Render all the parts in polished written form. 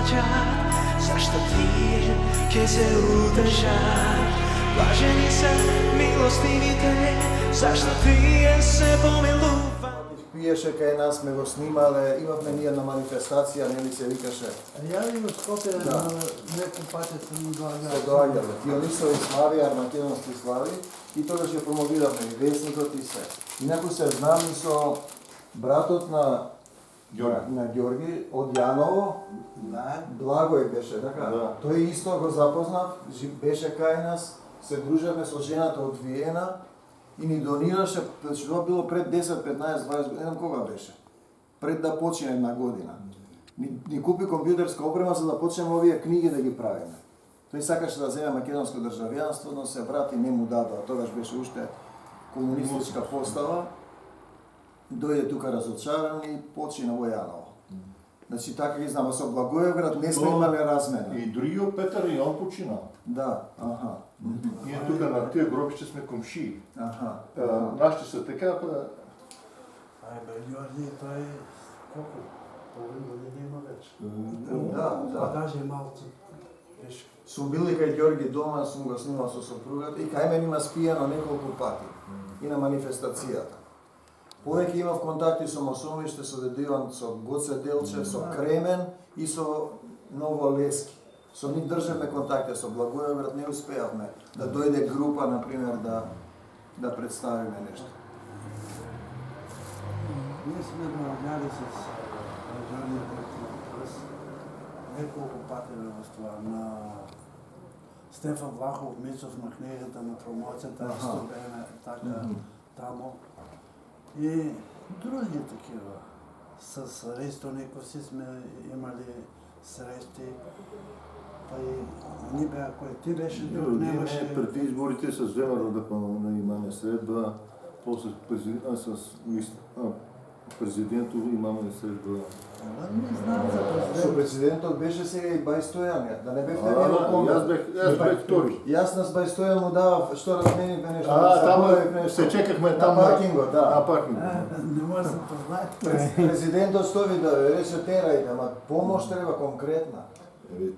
плачат, зашто тие ќе се утешат. Блажени се милостивите, зашто тие се помилуваат. Пиеше кај нас, сме го снимале, имавме ние на манифестација, нели се викаше. Ја и во Скопје некој пат се доаѓале. Дионисови слави, армакедонски слави, и тогаш ја промовиравме и весникот и се. Инаку се знам и со братот на Ѓорги од Јаново, Благој беше, така? Да. Тој исто го запознав, беше кај нас, се дружевме со жената од Виена и ни донираше, тоа било пред 10, 15, 20 години, не кога беше, пред да почне една година. Ни купи компјутерска опрема за да почнеме овие книги да ги правиме. Тој сакаше да земе македонско државјанство, но се врати, не му дадоа, тогаш беше уште комунистичка постава. Дојде тука разочаран и почина во Јаново. Значи така ги знам, со Благоевград не сме имале размена. И другиот Петар и он почина. Да, аха. Ние тука на тие гробиште сме комшии. Аха. Нашите се така, Ѓорги, тој колку? Половин година има вече. Да. Даже малце беше. Сум бил и кај Ѓорги дома, сум го снимал со сопругата и кај мене има спијано неколку пати. И на манифестацијата. Повеќе имав контакти со масониште, со Дед Иван, со Гоце Делчев, со Кремен и со Ново Лески. Со нив држевме контакти, со Благоевград не успеавме да дојде група, например, да представиме нешто. Ние сме доаѓали с Ѓорги през неколку пати во това на Стефан Влахов, Мицов на книгата на промоцијата, исто беме така тамо. И други такива. С Ристо Никоси сме имали срещи. Па и ни беа кој ти беше тук, немаше... Пред изборите с Земаро да имаме средба, после президентот имаме средба. Не знам за Со президент. президентот беше сега и Бај Стојан, да не бевте вие во Јас бех втори. Јас на Бај Стојан му давав што разменивме нешто. Таму се чекахме там на паркингот, да. На паркингот. Не може да се познае. Президентот што ви да рече терајте, ама помош треба конкретна.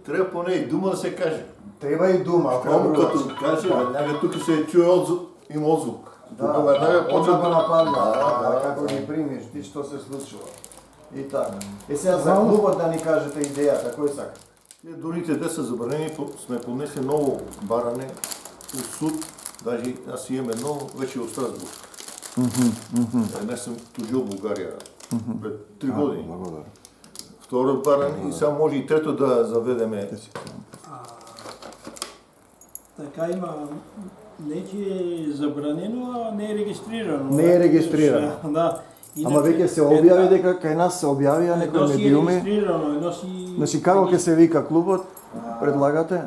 Треба поне и дума да се каже. Треба и дума. Кому като каже, веднага тука се чуе има отзвук. Да, одма го нападна, како ги примиш, ти што се случува. И така. Сега за клубот да ни кажете идејата, кој сака? Другите деца забранени сме поднесли ново баране у суд, даже аз имам едно вече у Страсбург. Не съм тужил Бугарија пред 3 години. Второ баране и само може и трето да заведеме. Така има, неќе е забранено, а не е регистрирано. Не е регистрирано. Да. Ама веќе се објави дека кај нас се објавија некои медиуми. Едно си... Значи како ќе се вика клубот? Предлагате?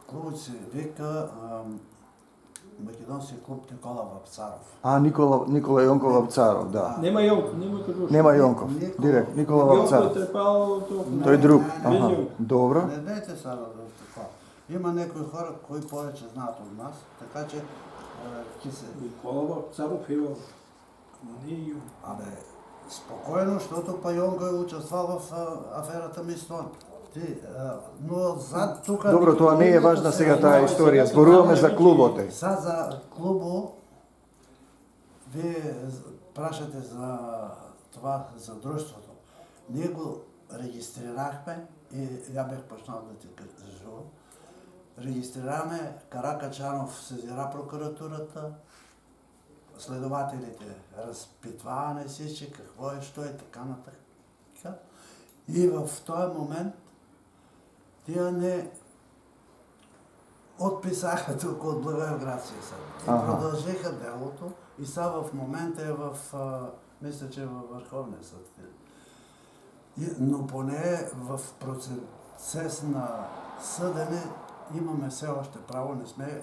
Клубот се вика Македонски клуб Никола Вапцаров. Никола Јонков Вапцаров, да. Нема Јонков, нема Кадушев. Нема Јонков, директ, Никола Вапцаров. Јонков е трепал толку. Тој друг. Без Аха. Јонков. Добро. Не дайте сега да така. Има некои хора кои повеќе знаат од нас, така че ќе се... Никола Вапцаров ева. Ама не е Јонков. Абе, спокојно, штото па Јонко е учествал во аферата Мистон. Но зад тука... Добро, тоа не е важна сега таа историја. Зборуваме за клубот. Сад за клубо, вие прашате за това, за друштвото. Ние го регистрирахме и ја бех почнал да ти кажувам. Регистрираме, Каракачанов сезира прокуратурата, следователите разпитваане всички какво е, што е, така нататък. И в този момент тия не отписаха тук от Благоевградския съд. И продължиха делото и сега в момента е в, мисля, че е във Върховния съд. Но поне в процес на съдене имаме все още право, не сме...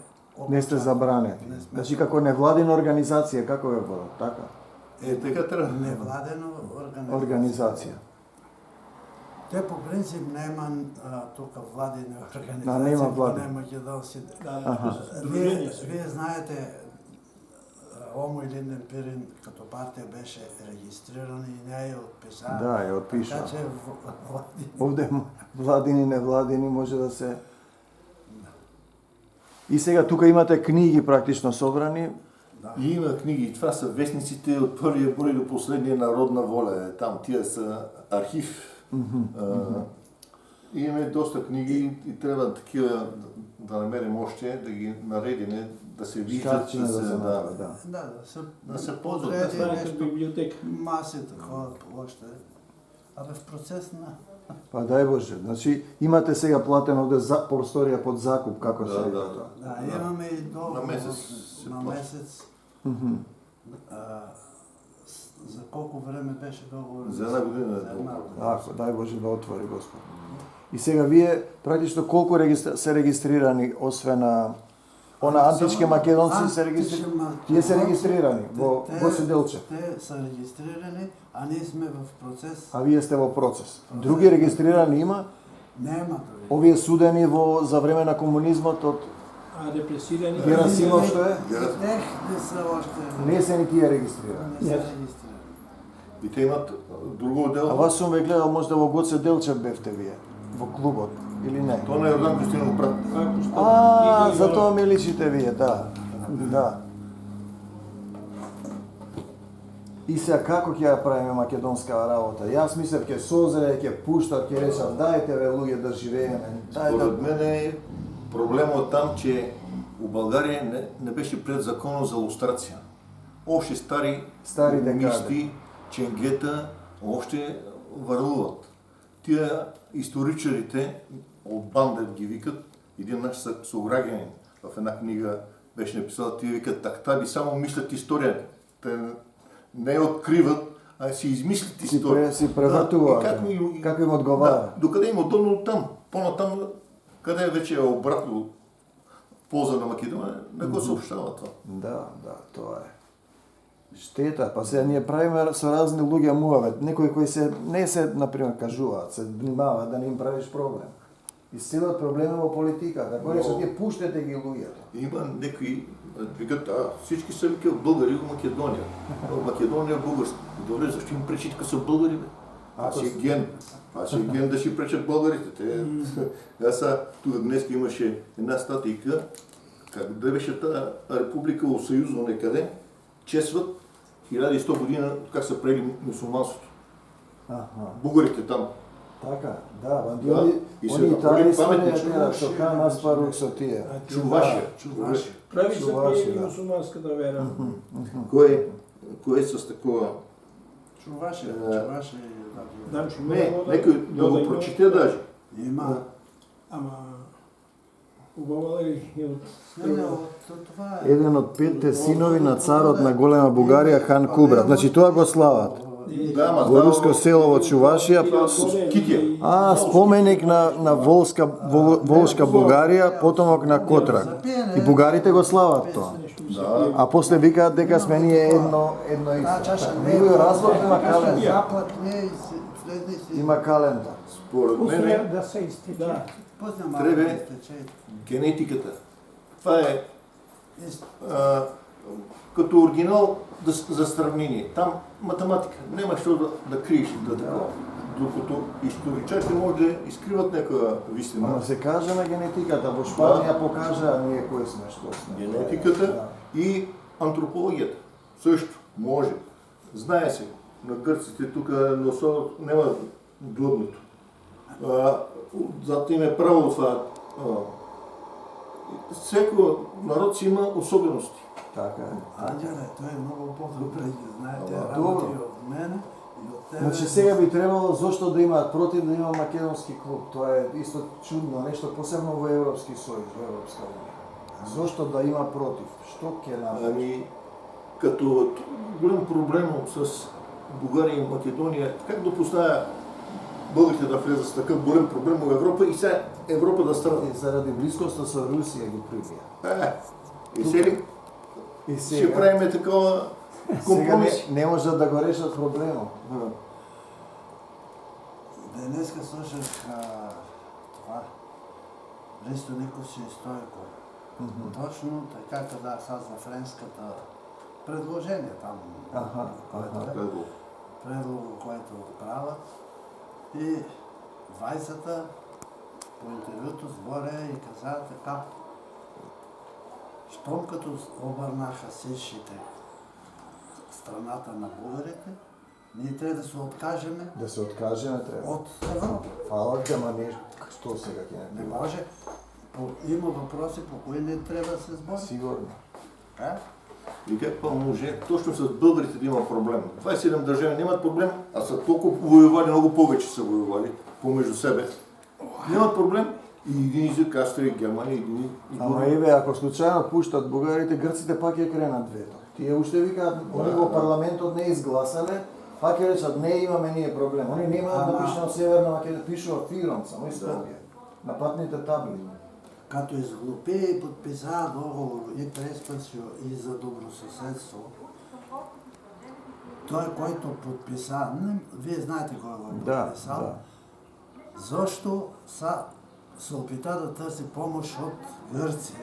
Не сте забранени. Значи како невладина организација, како е било, така? Така треба. Невладена Организација. Те по принцип нема тук владени организации. Нема владени. Не македонски. Сдружение. Вие знаете, Омо Илинден Пирин като партия беше регистрирана и не я отписа. Да, ја отпишува. Така че Овде владини, невладини може да се... И сега тука имате книги практично собрани. И има книги, това са вестниците от първия брой до последния Народна воля. Там тия са архив. И имаме доста книги и трябва такива да намерим още, да ги наредим, да се виждат, Шкафчина да се направи, да. да се ползват. Това е нещо, като библиотека. масите ходят по още. Абе в процес на... Па дай Боже, значи имате сега платено овде за просторија под закуп, како се вика тоа? Да, имаме и договор На месец се на плаща. месец. За колко време беше договор? За една година е За една договор. година. Ако, дай Боже да отвори Господ. И сега вие практично колку се регистрирани, освен на она антички македонци се регистрирани? Тие се регистрирани во Седелче. Те са регистрирани, а ние сме в процес. А вие сте во процес. Други регистрирани има? Нема други. Овие судени за време на комунизмот од А репресирани? Герасимов што е? Тех не са още... Не се ни тие регистрирани. Не са регистрирани. И те имат друго А отдел. вас сум ве гледал, можда во Гоце Делчев бевте вие, во клубот, или не? То на Јордан Костинов брат. За тоа ми личите вие, да. Да. И сега како ќе ја правиме македонска работа? Јас мислев ќе созре, ќе пуштат, ќе речат дајте ве луѓе да живееме. Според мен проблемот там, че у Българија не беше пред законот за лустрација. Още стари комунисти, ченгета, още варлуват. Тия историчарите от Бандев ги викат, един наш съгражданин в една книга беше написал, тия викат, тахтаби само мислят историята. Те не я откриват, а си измислят история. Си превъртуват, как им отговаря. Да, докъде им удобно там, по-натам, къде вече е обратно в полза на Македония, не го съобщава това. Да, тоа е. Штета, па сега ние правиме со разни луѓе муавет, некои кои не се, например, кажуваат, се внимаваат да не им правиш проблем. И целиот проблем е во политиката, кој што тие пуштете ги луѓето. Има некои, викат, всички са вика българи в Македония. В Македония е български. Добре, защо им пречи така са българи, бе? Аз е ген да си пречат българите. Тук днес имаше една статийка, как да беше тази република от Съюзно некъде, честват 1100 година как са приели мусулманството. Българите там. Така, да, они Италии историја што Хан Аспарух со тие. Чувашия. Прави се приели мусулманската вера. Кое е с такова? Чувашия. Не, некој да го прочете даже. Има. Ама убаво ли Еден од 5 синови на царот на голема Бугарија Хан Кубрат. Значи тоа го слават. Во руско село во Чувашија. Споменик на Волшка Бугарија, потомок на Котрак. И бугарите го слават тоа. А после викаат дека сме ние едно исто. Неговиот развод има календар. Има календар. Според мене да се изтече. треба генетиката. Това е като оригинал за сравнение. Там математика. Няма що да криеш да такова. Докато историчарите може да изкриват някаква вистина. Ама се каже на генетиката, во Шпанија покажа ние кои сме, што сме. Генетиката и антропологията. Също може. Знае се, на гърците тук няма длъбното. Зато им е право това. Всеко народ си има особености. Така е. Анджеле, той е много по-добре ги знае, тя работи от мене и от тебе. Значи сега би требало зошто да имаат против да има македонски клуб. Тоа е исто чудно, нешто посебно во Европски сојуз, во Европска унија. Зошто да има против? Што ќе направи? Ами, като голям проблем с Бугария и Македония, как да поставя българите да влезат с такъв голям проблем в Европа и сега Европа да страда? Заради близкоста со Русија ги прибија. И ще правиме такова компромис. Сега не може да го решат проблемот. Денеска слушах това Ристо Никос и Стойко. Точно така, когда аз за френската предложение там. Аха, което аха. е. Предлог, който правят. И 20-та по интервюто с Боря и каза така, щом като обърнаха сишите страната на българите, ние трябва да се откажеме Да се откажеме треба. от Европа. Фала ти, ама не, што сега ќе не Не бива? може. Има въпроси, по кои не трябва да се сбори. Сигурно. И как па може точно с българите да има проблем? 27 държави нямат проблем, а са толкова воювали, много повече са воювали помежду себе. Нямат проблем и един език, Австрия, Германия, един Ама еве, ако случајно пуштат бугарите, грците пак ја кренат вето. Тие уште викаат, они во парламентот не изгласале, пак ќе речат, не имаме ние проблем. Они немаат да пишат Северна Македонија, пишува Фирон, само исто овие. На патните табли. Като изглупи и подписа договор и преспасио и за добросъседство, той, който подписа, вие знаете кой го е Да, подписал, да. защо се опита да търси помощ от Гърция.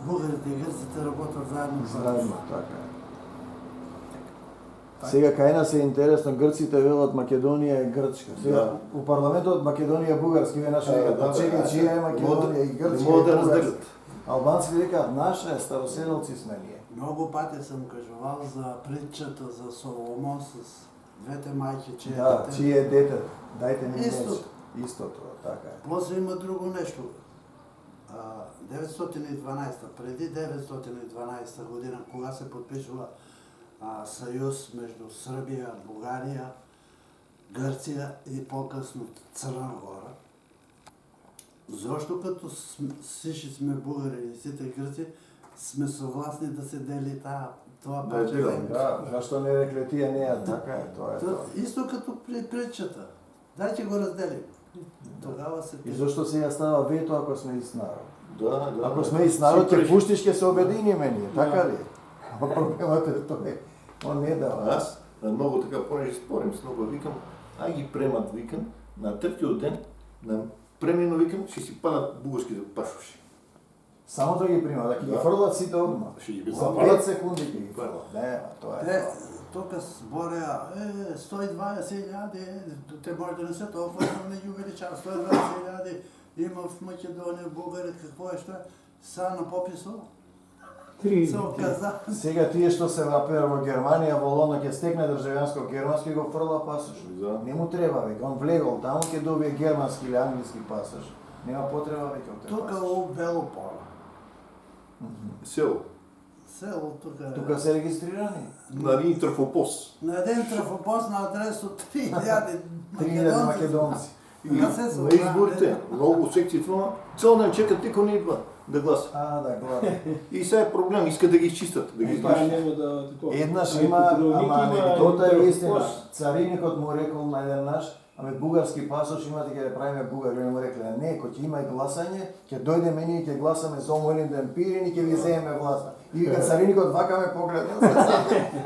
Българите и гърците работят заедно. Заедно, така е. Сега кај нас е интересно, грците велат Македонија е грчка. Сега Да. у парламентот Македонија е бугарски, ве наши викаат, да, чекај, да. чија е Македонија и грчка Не могат да е бугарска. разделят. Албанците викаат, наша е, староселци сме ние. Много пъти съм кажувал за притчата за Соломон с двете майки, че Да, чие е дете, дайте ми Истото. нещо. Истото, така е. После има друго нещо. 912, преди 912 година, кога се подписва съюз между Сърбия, България, Гърция и по-късно Църна Гора, защо като всички сме българи и всички гърци, сме съгласни да се дели това Да, паче да, земя? Да, зашто не рекле тие не е, така е, тоа е тоа. Исто като при притчата. Дайте го разделим. Тогава се... И зашто сега става вето ако сме ист народ? Да. Ако сме ист народ, Си ќе преш- пуштиш, ќе се обединиме ние, така ли? Ама проблемот е тоа. Он не дава. Аз много така, понеже спорим с много, викам, ги премат, викам, на третиот ден, на премино, викам, ще си падат българските пашуши. Само да ги прима, да ги Да. фрлат сите одма. Ще ги За запалят. 5 секунди ги ги фрлат. Не, тоа е Те, тоа. тук сборя 120,000, те може да не са толкова, но не ги увеличават. 120,000 има в Македония, България, какво е, що е? Са на пописо се оказа. Сега тие што се вапера во Германија, во Лондон ќе стекне државјанство германски го фрла пасош. Да. Не му треба веќе, он влегол таму ќе добие германски или англиски пасош. Нема потреба веќе од тој Тук пасош. у Бело поле. Село. Село тук е. Тука се регистрирани. На един трафопост. На един трафопост на адрес от 3000 3000 македонци. И Как се на събра? изборите, много секции това, цял ден чекат, никой не идва да гласа. Да, главно. И сега е проблем, искат да ги изчистят, да ги Това изгласят. няма да такова. Еднаш Ами, има, Дубровник ама има анекдота е и истина. Трафопост. Цариникот му рекол на еден наш, аме бугарски пасош имате ќе да правиме бугари. Они му рекле, не, кој ќе има и гласање, ќе дојдеме ние ќе гласаме за Омолин ден Пирин и ќе ви земеме власта. И вика цариникот вака ме погледна,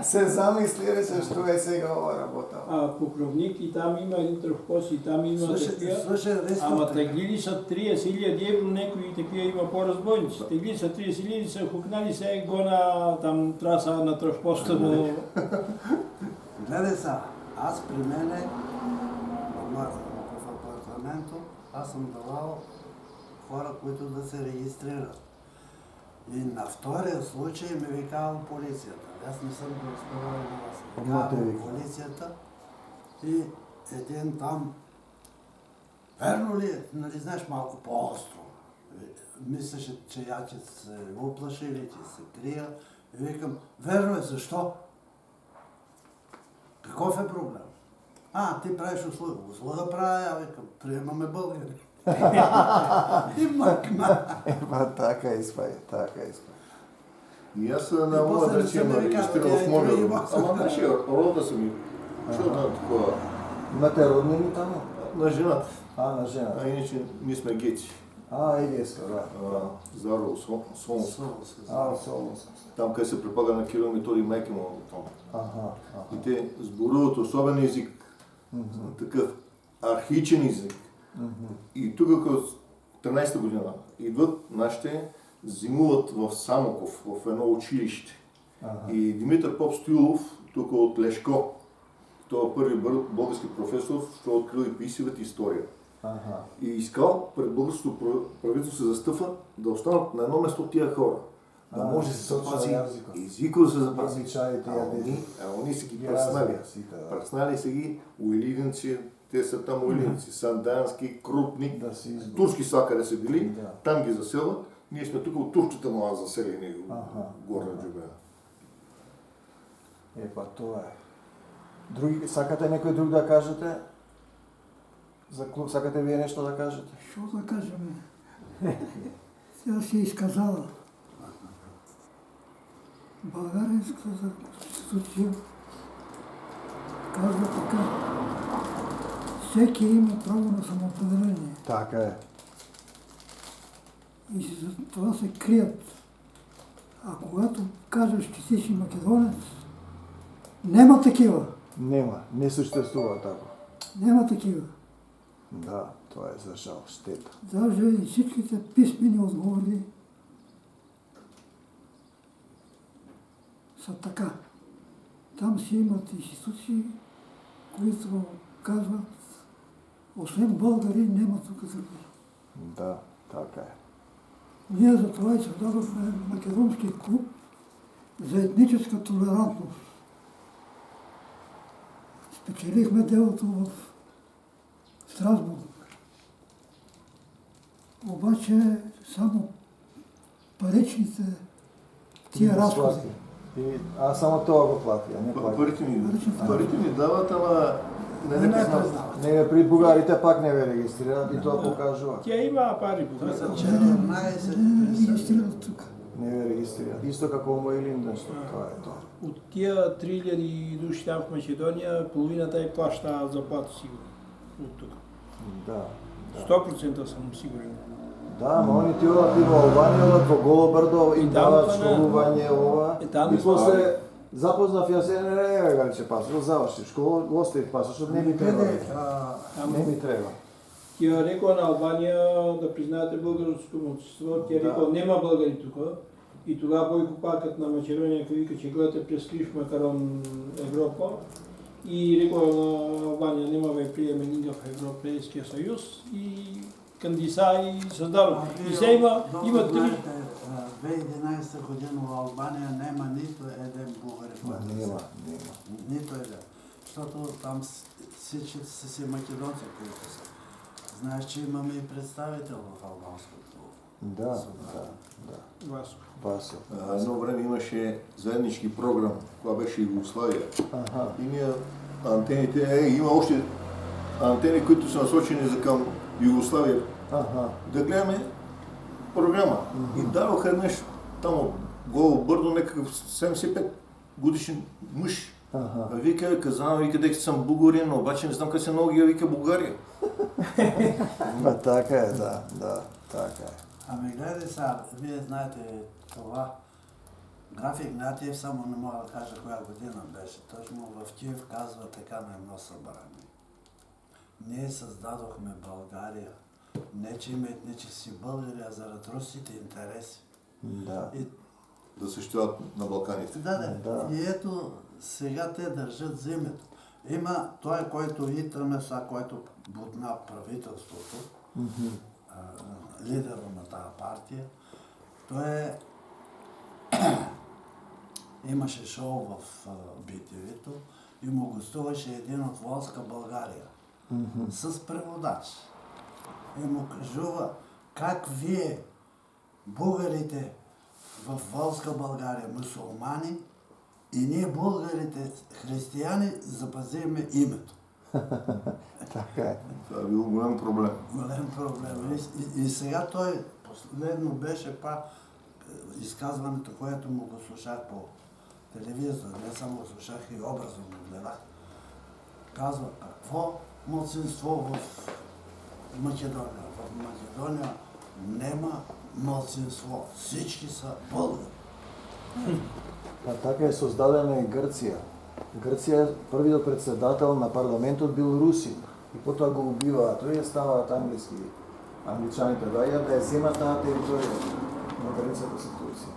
се замисли, рече што е сега ова работа. Покровник и там има един трафопост и там има такива. Слушай, Ама теглили са 30.000 евро, некои такива има по-разбойници. Теглили са 30.000, са хукнали се гона там траса на трафопоста му. Гледай са, аз при мене в апартаменто, аз съм давал хора, които да се регистрират. И на втория случай ми викава полицията. Аз не съм го разправил на вас. Имате Викава вика. полицията и един там. Верно ли е? Нали знаеш малко по-остро. Мислеше, че я че се уплаши или че се крия. И викам, верно е, защо? Каков е проблем? Ти правиш услуга. Услуга правя, викам, приемаме българи. И мъкна. Ема така испај, така испај. И аз на после моя не да съм ме ви регистрирал казал, в тя моя и други рода. бокса. Ама нашия рода съм ми. Що да такова? Имате роднини таму? На жената. На жена. А иначе ние сме геци. Егеска, да. Заро, Солонск. Солунско. Там къде се припага на Кирил Методий майка му там. Аха. И те сборуват особен език. Такъв архаичен език. И тук, като 13-та година, идват нашите зимуват в Самоков, в едно училище. Аха. И Димитър Попстоилов, тук от Лешко, той е първи български професор, що открил и писивата история. Аха. И искал пред българското правителство се застъпва да останат на едно место тия хора. Да може да се запази езика, да се запази. Обичаите, Они са ги ги пръснали. развия сите, да. Пръснали са ги уилинци, те са там уилинци, сандански, крупни, Да си избор. турски са къде са били, Да. там ги заселват. Ние сме тук от турчета мала заселени, горна Джубена. Па тоа е. Други, сакате некој друг да кажете? Сакате вие нешто да кажете? Що да кажем? Тя се изказала. Българската конституция казва така. Всеки има право на самоопределение. Така е. И за това се крият. А когато кажеш, че си македонец, нема такива. Нема, не съществува тако. Нема такива. Да, тоа е за жал, штета. Даже и всичките писмени отговори са така. Там си имат институции, които казват, освен българи, няма тук други. Да, така е. Ние за това и създадохме Македонски клуб за етническа толерантност. Спечелихме делото в Страсбург. Обаче само паричните тия разходи. А само тоа го плати, а не плати. Парите ми дават, ама не признават. Не, при бугарите пак не ве регистрираат и тоа покажува. Тя има пари, За България. 14 Не регистрират тук. Не ве регистрираат. Исто како Моилин нешто, тоа е тоа. От тия 3000 души там в Македония, половината и плаща заплата сигурно. От тук. Да. 100% съм сигурен. Да, но они ти одат и во Албанија, одат во Голо брдо и И дават таму, школување ова. и таму И после стави. запознав ја се, не, галче пасо, заврши школа, го оставих пасо, што не ми треба. Не ми треба. Тя рекла на Албания да признаете българското младсинство, тя Да. рекла нема българи тук. И тогава Бойко Пакът на Македония вика, че гледате през Криш Макарон Европа. И рекла на Албания нема да приеме никакъв Европейския съюз. И кандиса и създава. И сега има три... 2011 година в Албания няма нито един българин. Нема. Нито един. Защото там всички са си македонци, които са. Знаеш, че имаме и представител в албанското. Да. Васко. Васо. Едно време имаше заеднички програм, кога беше Югославия. Аха. И ние антените, има още антени, които са насочени за към Югославия. Аха. Да гледаме програма. И даваха нещо там от Голо Бърдо, някакъв 75 годишен мъж. Аха. Вика, казано, вика, дека съм българин, но обаче не знам къде се ноги, вика България. Па така е, да, така е. Ами гледай сега, вие знаете това. Граф Игнатиев, само не мога да кажа коя година беше. Точно в Киев казва така на едно събрание. Ние създадохме България. Не, че има етнически българи, а заради руските интереси. Да. И, Да съществуват на Балканите. Да. И ето сега те държат земето. Има той, който Итамеса, който бутна правителството, лидера на тази партия. Той имаше шоу в BTV-то и му гостуваше един от Волска България с преводач. И му кажува как вие, българите в Волска България, мусулмани, и ние, българите, християни, запазиме името. Така е. Това е било голям проблем. Голям проблем. И сега той последно беше пак изказването, което му го слушах по телевизора. Не само го слушах и образно го гледах. Казва, какво малцинство в Македония? В Македония нема малцинство. Всички са българи. А така е создадена и Грција. Грција, првиот председател на парламентот бил Русин. И потоа го убиваат. Тој ставаат англичаните доаѓаат да ја земат таа територија. на границата с Турција.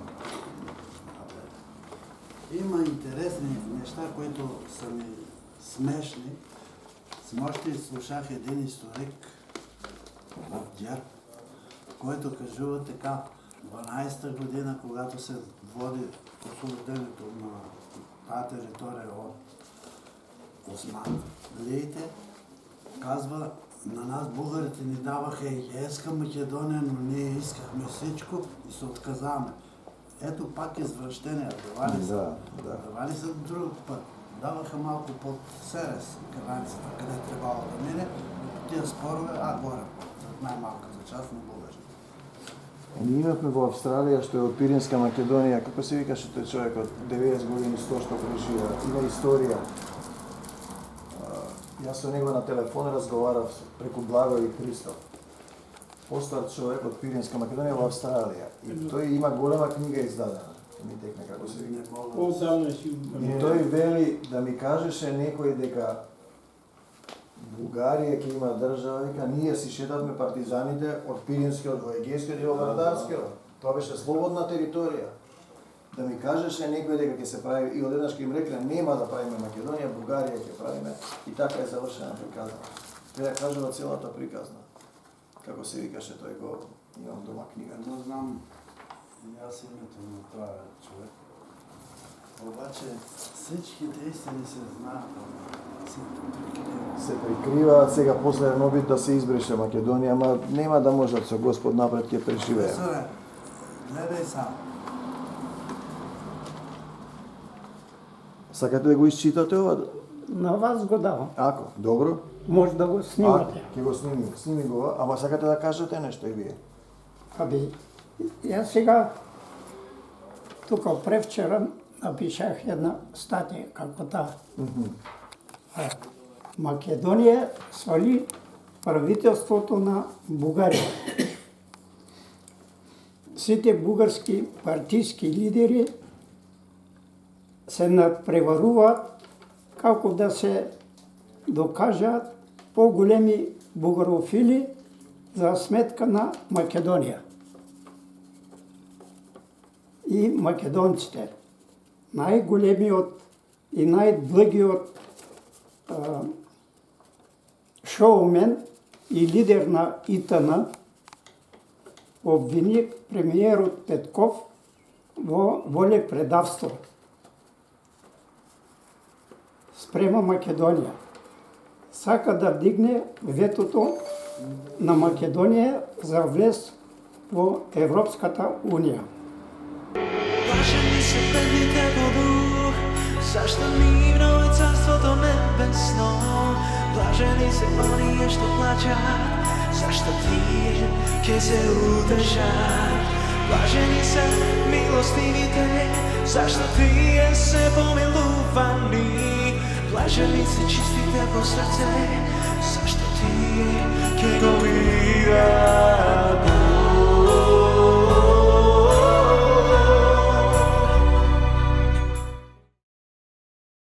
Има интересни неща, които са ми смешни. Снощи слушах един историк от ГЕРБ, който кажува така, 12-та година, когато се води освобождението на тази територия от османлиите, казва, на нас българите ни даваха Егейска Македония, но ние искахме всичко и се отказаваме. Ето пак извращения, давали са друг път. Даваха малко под Серес границата, къде трябвало да мине, но тия спорове, горе, най-малката част на българите. Ние имахме во Австралија, што е од Пиринска Македонија, како се викаше тој човек од 90 години, 100 што преживеа, има историја. Јас со него на телефон разговарав преку Благо и Христов. Постар човек од Пиринска Македонија во Австралија. И тој има голема книга издадена. Ми текне како се вика. Одамна си. И тој вели да ми кажеше некој дека Бугарија ќе има држава, вика, ние си шетавме партизаните од Пиринскиот во Егејскиот и во Вардарскиот. Тоа беше слободна територија. Да ми кажеше некој дека ќе се прави, и одеднаш ќе им рекле, нема да правиме Македонија, Бугарија ќе правиме, и така е завршена приказна. Тоа кажува целата приказна. Како се викаше тој, го имам дома книгата. Не знам и аз името на това човек. Обаче всичките истини се знаат, се прикриваат, сега после еден обид да се избрише Македонија, ама нема да можат со Господ напред ќе преживеат. Професоре, гледај сам. Сакате да го исчитате ова? На вас го давам. Ако, добро. Може да го снимате. Ќе го сними. Сними го, ама сакате да кажете нешто и вие. Аби, јас сега, тука превчера напишах една статија како таа. Македонија свали правителството на Бугарија. Сите бугарски партиски лидери се надпреваруваат како да се докажат поголеми бугарофили за сметка на Македонија. И македонците, најголемиот и најдлгиот шоумен и лидер на ИТН обвини премиерот Петков во волепредавство спрема Македонија. Сака да дигне ветото на Македонија за влез во Европската унија. Блажени се бедните по дух, зашто нивно е царството небесно. Блажени се оние што плачат, зашто тие ќе се утешат. Блажени се милостивите, зашто тие се помилувани. Блажени се чистите по срце, зашто тие